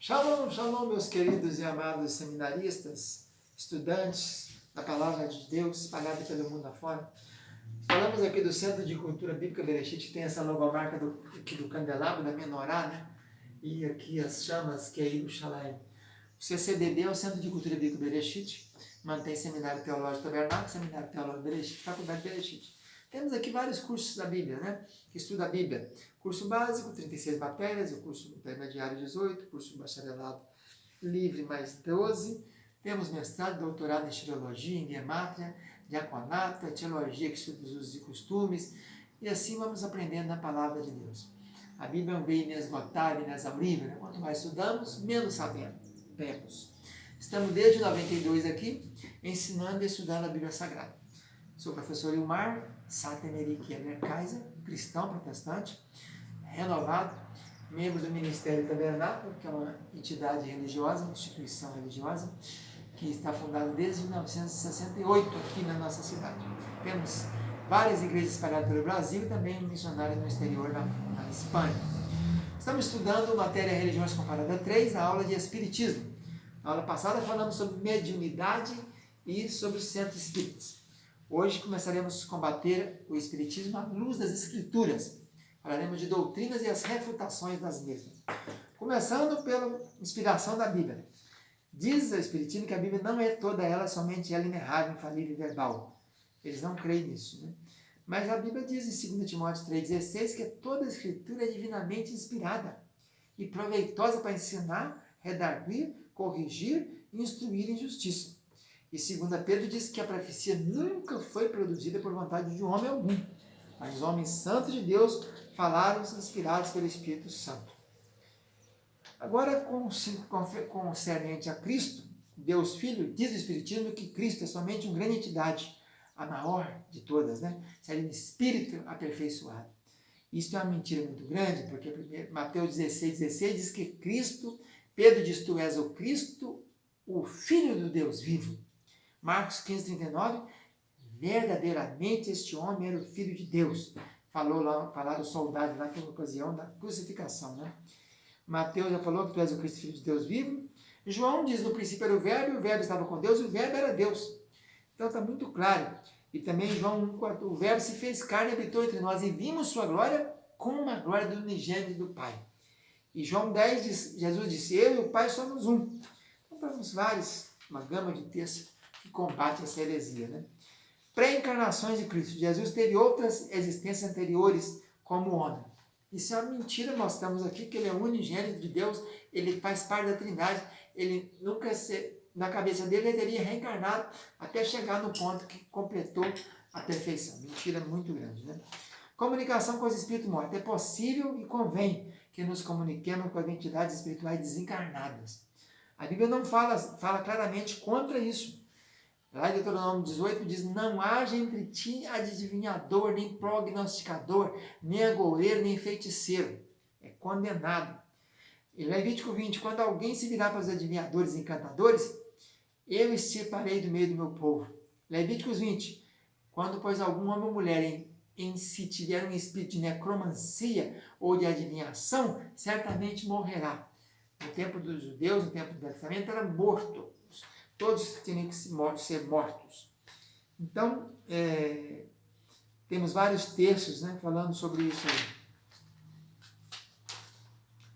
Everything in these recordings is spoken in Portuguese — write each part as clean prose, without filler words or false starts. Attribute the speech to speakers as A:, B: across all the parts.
A: Shalom, shalom, meus queridos e amados seminaristas, estudantes da Palavra de Deus espalhada pelo mundo afora. Falamos aqui do Centro de Cultura Bíblica Bereshit, que tem essa logomarca aqui do candelabro, da menorá, né? E aqui as chamas, que é Yerushalayim. O CCBB é o Centro de Cultura Bíblica Bereshit, mantém Seminário Teológico Tabernáculo, Seminário Teológico Bereshit, Faculdade Bereshit. Temos aqui vários cursos da Bíblia, né? Que estuda a Bíblia. Curso básico, 36 matérias, o curso intermediário, 18, curso bacharelado livre, mais 12. Temos mestrado, doutorado em Xilologia, em Gemátria, Diaconato, Teologia, que estuda os usos e costumes, e assim vamos aprendendo na Palavra de Deus. A Bíblia é um bem inesgotável, inexaurível, né? Quanto mais estudamos, menos sabemos. Estamos desde 92 aqui, ensinando e estudando a Bíblia Sagrada. Sou o professor Ilmar Satemerik Eber Kaiser, cristão protestante, renovado, membro do Ministério Tabernáculo, que é uma entidade religiosa, uma instituição religiosa, que está fundada desde 1968 aqui na nossa cidade. Temos várias igrejas espalhadas pelo Brasil e também um missionário no exterior, na Espanha. Estamos estudando matéria Religiões Comparada 3, na aula de Espiritismo. Na aula passada falamos sobre mediunidade e sobre os centros espíritas. Hoje começaremos a combater o Espiritismo à luz das Escrituras. Falaremos de doutrinas e as refutações das mesmas. Começando pela inspiração da Bíblia. Diz o Espiritismo que a Bíblia não é toda ela, somente ela inerrável, infalível e verbal. Eles não creem nisso, né? Mas a Bíblia diz em 2 Timóteo 3,16 que toda a Escritura é divinamente inspirada e proveitosa para ensinar, redarguir, corrigir e instruir em justiça. E 2 Pedro diz que a profecia nunca foi produzida por vontade de homem algum, mas os homens santos de Deus falaram inspirados pelo Espírito Santo. Agora, concernente a Cristo, Deus Filho, diz o Espiritismo que Cristo é somente uma grande entidade, a maior de todas, né? Seria um espírito aperfeiçoado. Isso é uma mentira muito grande, porque Mateus 16,16 diz que Cristo, Pedro diz, tu és o Cristo, o Filho do Deus vivo. Marcos 15,39, verdadeiramente este homem era o Filho de Deus. Falaram os soldados lá que na ocasião da crucificação, né? Mateus já falou que tu és o Cristo, Filho de Deus vivo. João diz, no princípio era o Verbo estava com Deus, e o Verbo era Deus. Então está muito claro. E também João 1,4, o Verbo se fez carne e habitou entre nós, e vimos sua glória como a glória do unigênito do Pai. E João 10 diz, Jesus disse, eu e o Pai somos um. Então temos uma gama de textos que combate essa heresia, né? Pré-encarnações de Cristo. Jesus teve outras existências anteriores como homem. Isso é uma mentira, mostramos aqui que ele é o unigênito de Deus, ele faz parte da Trindade, ele nunca, na cabeça dele, ele teria reencarnado até chegar no ponto que completou a perfeição. Mentira muito grande, né? Comunicação com os espíritos mortos. É possível e convém que nos comuniquemos com as entidades espirituais desencarnadas. A Bíblia não fala claramente contra isso. Lá em Deuteronômio 18 diz, não haja entre ti adivinhador, nem prognosticador, nem agoureiro, nem feiticeiro. É condenado. Em Levítico 20, quando alguém se virar para os adivinhadores e encantadores, eu extirparei do meio do meu povo. Levíticos 20, quando pois algum homem ou mulher em si tiver um espírito de necromancia ou de adivinhação, certamente morrerá. No tempo dos judeus, no tempo do Testamento, era morto. Todos tinham que ser mortos. Então, temos vários textos, né, falando sobre isso aí.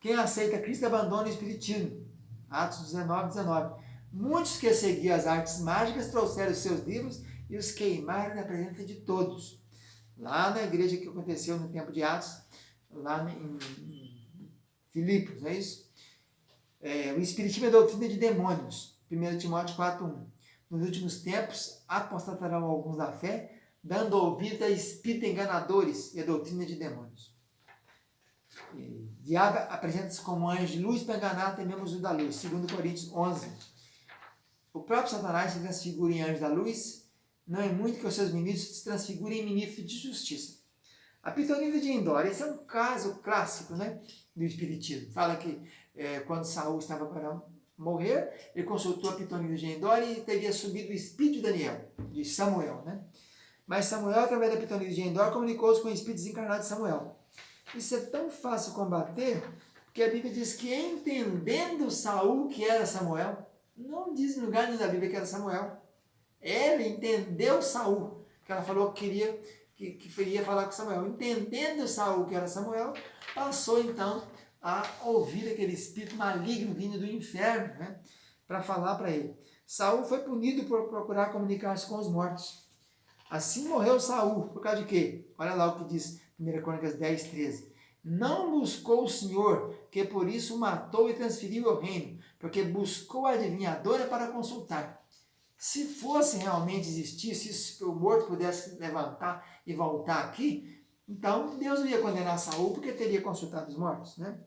A: Quem aceita Cristo abandona o Espiritismo. Atos 19. Muitos que seguiam as artes mágicas trouxeram os seus livros e os queimaram na presença de todos. Lá na igreja que aconteceu no tempo de Atos, lá em Filipos, não é isso? O Espiritismo é doutrina de demônios. 1 Timóteo 4,1. Nos últimos tempos, apostatarão alguns da fé, dando ouvido a espíritos enganadores e a doutrina de demônios. Diabo apresenta-se como anjo de luz para enganar até mesmo os da luz. 2 Coríntios 11. O próprio Satanás se transfigura em anjo da luz, não é muito que os seus ministros se transfigurem em ministros de justiça. A pitonisa de Endor, esse é um caso clássico, né, do Espiritismo. Fala que quando Saul estava para morrer, ele consultou a pitonisa de Endor e teria subido o espírito de Daniel, de Samuel, né? Mas Samuel, através da pitonisa de Endor, comunicou-se com o espírito desencarnado de Samuel. Isso é tão fácil combater, Porque a Bíblia diz que entendendo Saul que era Samuel, não diz em lugar nenhum da Bíblia que era Samuel. Ela entendeu Saul, que ela falou que queria, que queria falar com Samuel. Entendendo Saul que era Samuel, passou então a ouvir aquele espírito maligno vindo do inferno, né, para falar para ele. Saul foi punido por procurar comunicar-se com os mortos. Assim morreu Saul, por causa de quê? Olha lá o que diz 1 Crônicas 10, 13. Não buscou o Senhor, que por isso o matou e transferiu o reino, porque buscou a adivinhadora para consultar. Se fosse realmente existisse, se o morto pudesse levantar e voltar aqui, então Deus não ia condenar Saul porque teria consultado os mortos, né?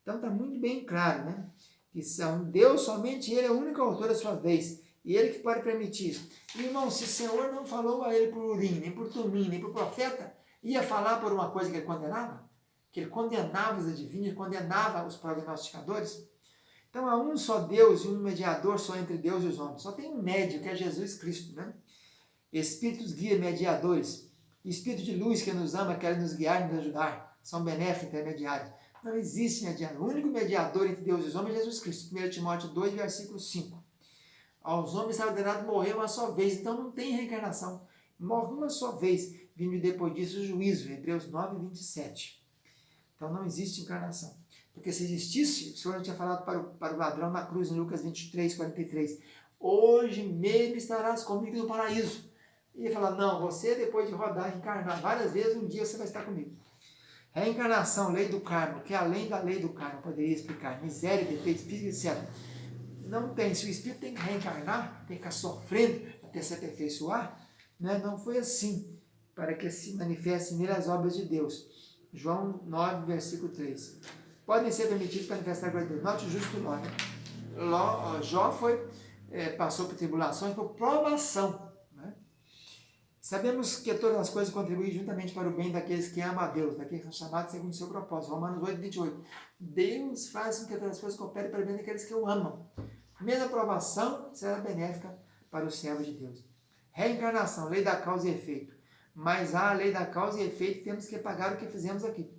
A: Então está muito bem claro, né? Que são Deus, somente Ele é o único autor da sua vez. E Ele que pode permitir isso. E, irmão, se o Senhor não falou a ele por Urim, nem por Tumim, nem por profeta, ia falar por uma coisa que ele condenava? Que ele condenava os adivinhos, ele condenava os prognosticadores? Então há um só Deus e um mediador só entre Deus e os homens. Só tem um médio, que é Jesus Cristo, né? Espíritos guia mediadores. Espírito de luz que nos ama, quer nos guiar e nos ajudar. São benéficos intermediários. Não existe mediador. O único mediador entre Deus e os homens é Jesus Cristo. 1 Timóteo 2, versículo 5. Aos homens está ordenado morrer uma só vez, então não tem reencarnação. Morre uma só vez, vindo depois disso o juízo. Hebreus 9, 27. Então não existe encarnação. Porque se existisse, o Senhor tinha falado para o ladrão na cruz, em Lucas 23, 43. Hoje mesmo estarás comigo no paraíso. E ele fala, não, você depois de rodar, reencarnar várias vezes, um dia você vai estar comigo. Reencarnação, lei do karma, que é além da lei do karma, poderia explicar. Miséria, defeitos físicos, etc. Não tem. Se o espírito tem que reencarnar, tem que ficar sofrendo até se aperfeiçoar, né? Não foi assim, para que se manifestem nele as obras de Deus. João 9, versículo 3. Podem ser permitidos para manifestar a glória de Deus. Note o justo Ló, né? Jó passou por tribulações, por provação. Né? Sabemos que todas as coisas contribuem juntamente para o bem daqueles que amam a Deus, daqueles que são chamados segundo o seu propósito. Romanos 8, 28. Deus faz com que todas as coisas cooperem para o bem daqueles que o amam. Mesma aprovação será benéfica para os servos de Deus. Reencarnação, lei da causa e efeito. Mas há a lei da causa e efeito, temos que pagar o que fizemos aqui.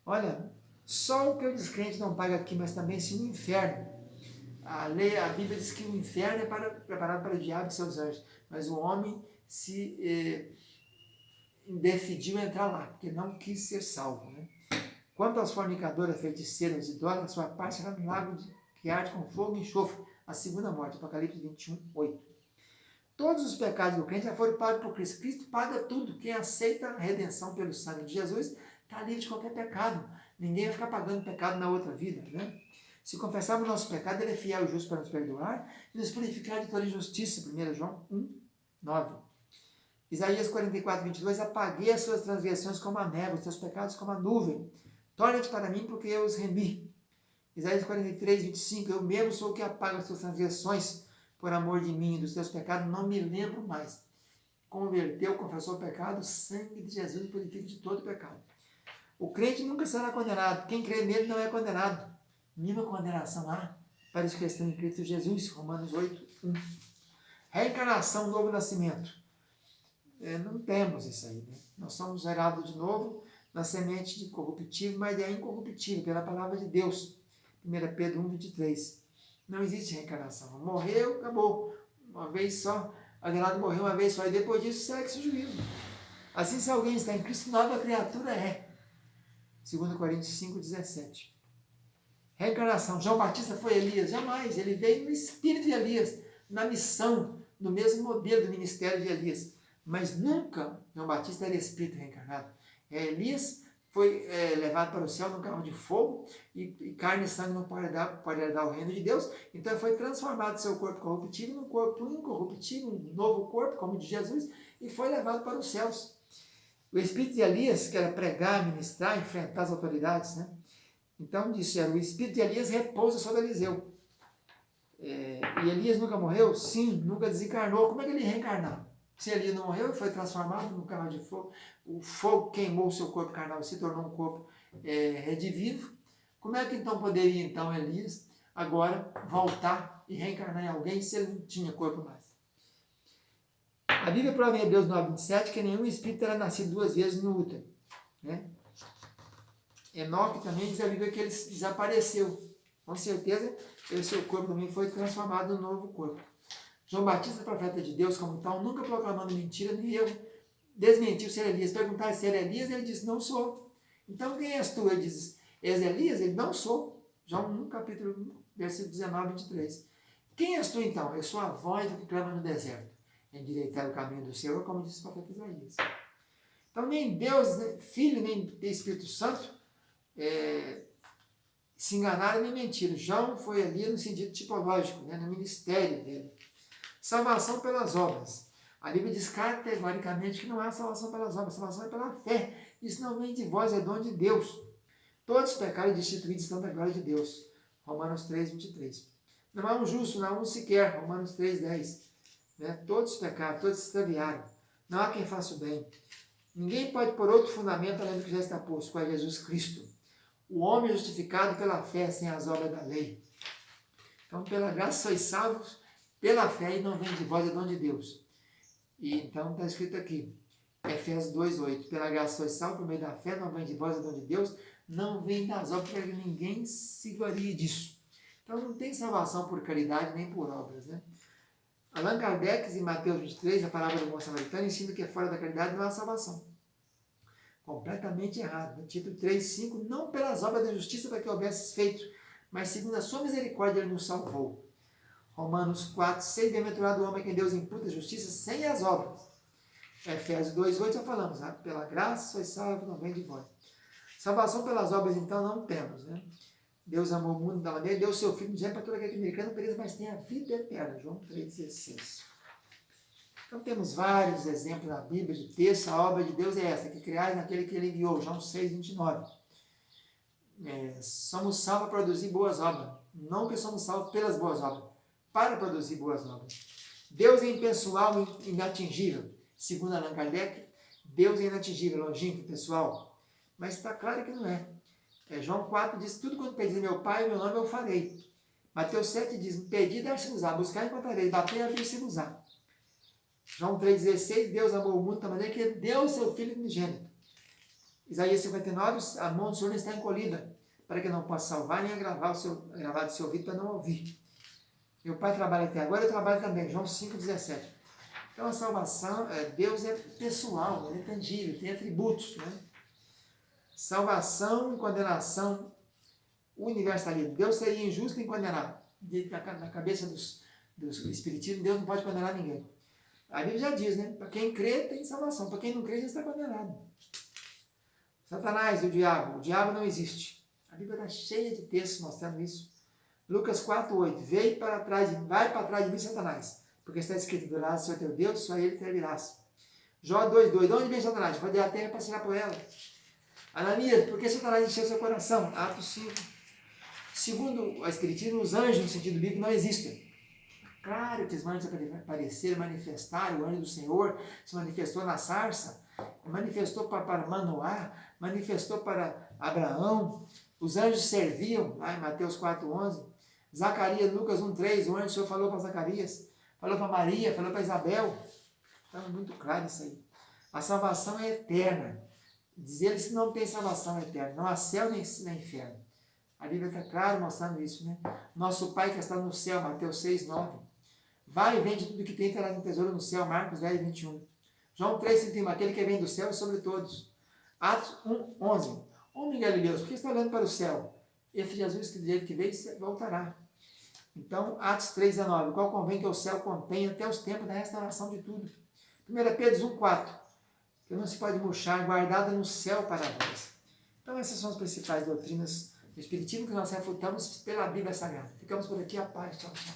A: Olha, só o que o descrente não paga aqui, mas também se no inferno. A Bíblia diz que o inferno é preparado para o diabo e seus anjos, mas o homem se decidiu entrar lá, porque não quis ser salvo. Né? Quanto aos fornicadores, feiticeiros, idólatras, sua parte será no lago que arde com fogo e enxofre, a segunda morte, Apocalipse 21, 8. Todos os pecados do crente já foram pagos por Cristo. Cristo paga tudo. Quem aceita a redenção pelo sangue de Jesus está livre de qualquer pecado. Ninguém vai ficar pagando pecado na outra vida. Né? Se confessarmos o nosso pecado, Ele é fiel e justo para nos perdoar e nos purificar de toda injustiça. 1 João 1, 9. Isaías 44, 22. Apaguei as suas transgressões como a névoa, os seus pecados como a nuvem. Torna-te para mim, porque eu os remi. Isaías 43, 25. Eu mesmo sou o que apaga as suas transgressões por amor de mim e dos teus pecados, não me lembro mais. Converteu, confessou o pecado, o sangue de Jesus purifica de todo pecado. O crente nunca será condenado. Quem crê nele não é condenado. Nenhuma condenação há para os que estão em Cristo Jesus. Romanos 8, 1. Reencarnação, novo nascimento. Não temos isso aí. Né? Nós somos gerados de novo na semente de corruptível, mas é incorruptível, pela palavra de Deus. 1 Pedro 1, 23. Não existe reencarnação. Morreu, acabou. Uma vez só. Adelante morreu uma vez só. E depois disso segue-se o juízo. Assim, se alguém está em Cristo, nova criatura é. 2 Coríntios 5, 17. Reencarnação. João Batista foi Elias? Jamais. Ele veio no espírito de Elias, na missão, no mesmo modelo do ministério de Elias. Mas nunca João Batista era espírito reencarnado. Elias foi levado para o céu num carro de fogo e carne e sangue não pode herdar o reino de Deus. Então ele foi transformado seu corpo corruptível num corpo incorruptível, um novo corpo, como o de Jesus, e foi levado para os céus. O espírito de Elias, que era pregar, ministrar, enfrentar as autoridades, né? Então disseram, o espírito de Elias repousa sobre Eliseu. E Elias nunca morreu? Sim, nunca desencarnou. Como é que ele reencarnou? Se Elias não morreu, foi transformado num carro de fogo. O fogo queimou o seu corpo carnal, se tornou um corpo redivivo. Como é que então poderia então Elias agora voltar e reencarnar em alguém se ele não tinha corpo mais? A Bíblia prova em Hebreus 9, 27 que nenhum espírito terá nascido duas vezes no útero. Né? Enoque também diz a Bíblia que ele desapareceu. Com certeza, o seu corpo também foi transformado num novo corpo. João Batista, profeta de Deus, como tal, nunca proclamando mentira, nem erro, desmentiu ser Elias. Perguntaram se era Elias, ele disse, não sou. Então, quem és tu? Ele diz, és Elias? Ele, não sou. João 1, capítulo 1, versículo 19 e 23. Quem és tu, então? Eu sou a voz do que clama no deserto. Endireitar o caminho do Senhor, como disse o profeta Isaías. Então, nem Deus, nem Filho, nem Espírito Santo se enganaram nem mentiram. João foi ali no sentido tipológico, né, no ministério dele. Salvação pelas obras. A Bíblia diz categoricamente que não há salvação pelas obras, salvação é pela fé. Isso não vem de vós, é dom de Deus. Todos pecaram e destituídos estão da glória de Deus. Romanos 3, 23. Não há um justo, não há um sequer. Romanos 3, 10. Né? Todos pecaram, todos se extraviaram. Não há quem faça o bem. Ninguém pode pôr outro fundamento além do que já está posto, qual é Jesus Cristo. O homem é justificado pela fé, sem as obras da lei. Então, pela graça sois salvos, pela fé, e não vem de vós, é dom de Deus. E então está escrito aqui, Efésios 2:8, pela graça sois salvos, por meio da fé, não vem de vós, é dom de Deus, não vem das obras, para que ninguém se glorie disso. Então, não tem salvação por caridade, nem por obras, né? Allan Kardec, em Mateus 23, a parábola do bom samaritano, ensina que fora da caridade não há salvação. Completamente errado. No título 3:5, não pelas obras da justiça para que houvesses feito, mas segundo a sua misericórdia ele nos salvou. Romanos 4:6, bem-aventurado o homem a quem Deus imputa a justiça sem as obras. Efésios 2:8, já falamos, né? Pela graça sois salvos, não vem de vós. Salvação pelas obras, então, não temos, né? Deus amou o mundo da maneira, deu o seu Filho, dizendo para todo aquele que nele crê não pereça, mas tenha vida eterna. João 3,16. Então temos vários exemplos na Bíblia de texto, a obra de Deus é essa, que criais naquele que ele enviou, João 6,29. Somos salvos para produzir boas obras, não que somos salvos pelas boas obras, para produzir boas obras. Deus é impessoal e inatingível, segundo Allan Kardec, Deus é inatingível, longínquo, pessoal, mas está claro que não é. João 4 diz, tudo quanto pedir meu Pai, meu nome eu farei. Mateus 7 diz, pedir, dar-se-vos-á, buscar, encontrarei, bater, abrir-se-vos-á. João 3,16, Deus amou o mundo da maneira que ele deu o seu Filho unigênito. Isaías 59, a mão do Senhor está encolhida, para que não possa salvar, nem agravar do seu ouvido para não ouvir. Meu Pai trabalha até agora, eu trabalho também. João 5,17. Então a salvação, Deus é pessoal, ele é tangível, tem atributos, né? Salvação e condenação universalista. Deus seria injusto em condenar. Na cabeça do Espiritismo, Deus não pode condenar ninguém. A Bíblia já diz, né? Para quem crê, tem salvação. Para quem não crê, já está condenado. Satanás, o diabo não existe. A Bíblia está cheia de textos mostrando isso. Lucas 4,8. Vai para trás de mim, Satanás. Porque está escrito, adorarás o Senhor teu Deus, só ele te servirás. Jó 2,2. De onde vem Satanás? Rodear a terra para passear por ela. Ananias, por que Satanás encheu seu coração? Atos 5. Segundo o Espiritismo, os anjos, no sentido bíblico, não existem. Claro que os anjos apareceram, manifestaram, o anjo do Senhor se manifestou na sarça, manifestou para Manoá, manifestou para Abraão, os anjos serviam, lá em Mateus 4,11, Zacarias, Lucas 1,3, o anjo do Senhor falou para Zacarias, falou para Maria, falou para Isabel, então é muito claro isso aí. A salvação é eterna. Diz ele que não tem salvação eterna, não há céu nem inferno. A Bíblia está claro mostrando isso, né? Nosso Pai que está no céu, Mateus 6,9. Vai e vende tudo que tem, terá no tesouro no céu, Marcos 10,21. João 3,31, aquele que vem do céu é sobre todos. Atos 1,11. Homem Galileus, por que está olhando para o céu? Esse Jesus que diz que veio voltará. Então, Atos 3,19. Qual convém que o céu contenha até os tempos da restauração de tudo. 1 Pedro 1,4. Que não se pode murchar, guardada no céu para vós. Então essas são as principais doutrinas do Espiritismo que nós refutamos pela Bíblia Sagrada. Ficamos por aqui, a paz, tchau, tchau.